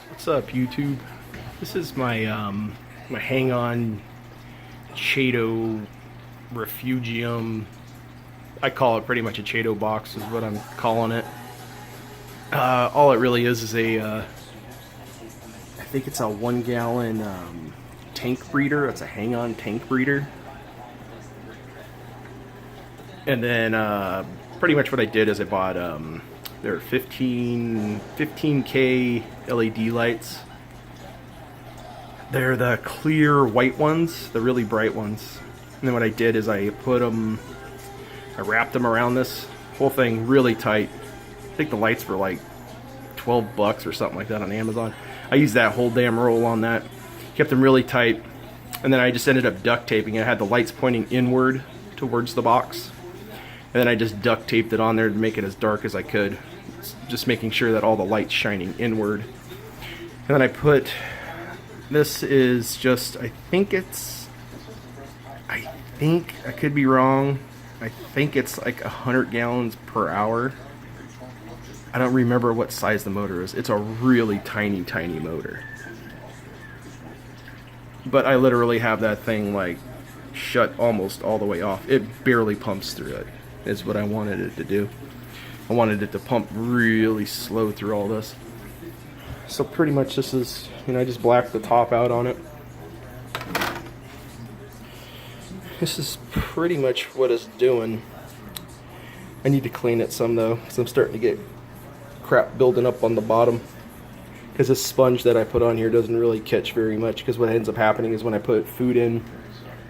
What's up, YouTube? This is my my hang-on Chaeto refugium. I call it pretty much a Chaeto box is what I'm calling it. All it really is a I think it's a 1 gallon tank breeder. It's a hang-on tank breeder. And then pretty much what I did is I bought there are 15K LED lights. They're the clear white ones, the really bright ones. And then what I did is I wrapped them around this whole thing really tight. I think the lights were like 12 bucks or something like that on Amazon. I used that whole damn roll on that. Kept them really tight. And then I just ended up duct taping. I had the lights pointing inward towards the box. And then I just duct taped it on there to make it as dark as I could. Just making sure that all the light's shining inward. And then I put, this is just, I could be wrong. I think it's like 100 gallons per hour. I don't remember what size the motor is. It's a really tiny, tiny motor. But I literally have that thing like shut almost all the way off. It barely pumps through it, is what I wanted it to do. I wanted it to pump really slow through all this. So pretty much this is, I just blacked the top out on it. This is pretty much what it's doing. I need to clean it some though, because I'm starting to get crap building up on the bottom. Because this sponge that I put on here doesn't really catch very much, because what ends up happening is when I put food in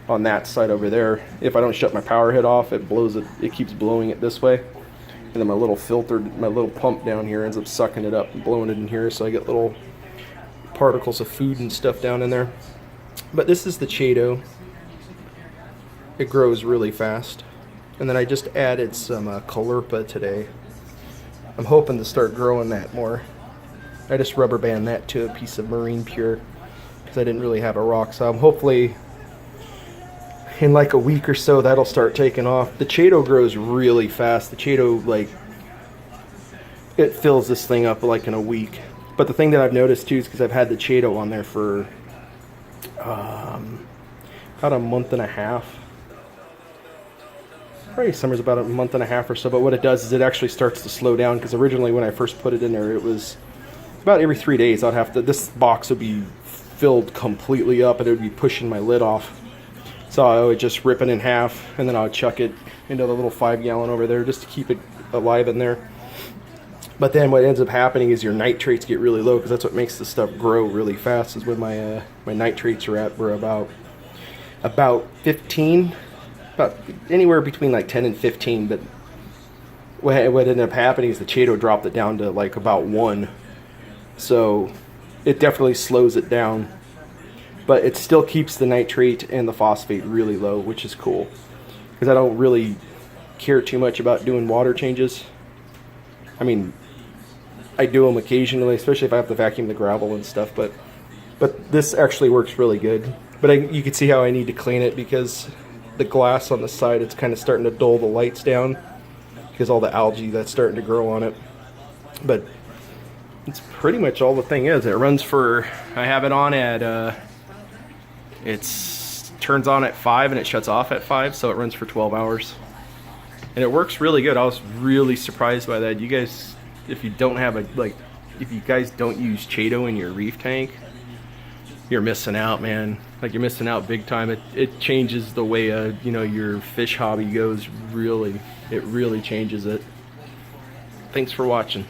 on that side over there, if I don't shut my power head off, it blows it, it keeps blowing it this way. And then my little filter, my little pump down here ends up sucking it up and blowing it in here, so I get little particles of food and stuff down in there. But this is the Chaeto. It grows really fast. And then I just added some Caulerpa today. I'm hoping to start growing that more. I just rubber band that to a piece of Marine Pure because I didn't really have a rock, so I'm hopefully in like a week or so that'll start taking off. The Chaeto grows really fast. The Chaeto, like, it fills this thing up like in a week. But the thing that I've noticed too is because I've had the Chaeto on there for about a month and a half. Probably summer's about a month and a half or so, but what it does is it actually starts to slow down, because originally when I first put it in there, it was about every 3 days I'd have to, this box would be filled completely up and it would be pushing my lid off. So I would just rip it in half and then I would chuck it into the little 5 gallon over there just to keep it alive in there. But then what ends up happening is your nitrates get really low, because that's what makes the stuff grow really fast, is when my my nitrates were about 15, about anywhere between like 10 and 15. But what ended up happening is the Chaeto dropped it down to like about 1. So it definitely slows it down. But it still keeps the nitrate and the phosphate really low, which is cool. Because I don't really care too much about doing water changes. I mean, I do them occasionally, especially if I have to vacuum the gravel and stuff. But this actually works really good. But you can see how I need to clean it, because the glass on the side, it's kind of starting to dull the lights down, because all the algae that's starting to grow on it. But it's pretty much all the thing is. It runs for, I have it on at, turns on at 5 and it shuts off at 5, so it runs for 12 hours. And it works really good. I was really surprised by that. You guys, if you don't have if you guys don't use Chaeto in your reef tank, you're missing out, man. Like, you're missing out big time. It changes the way your fish hobby goes. Really, it really changes it. Thanks for watching.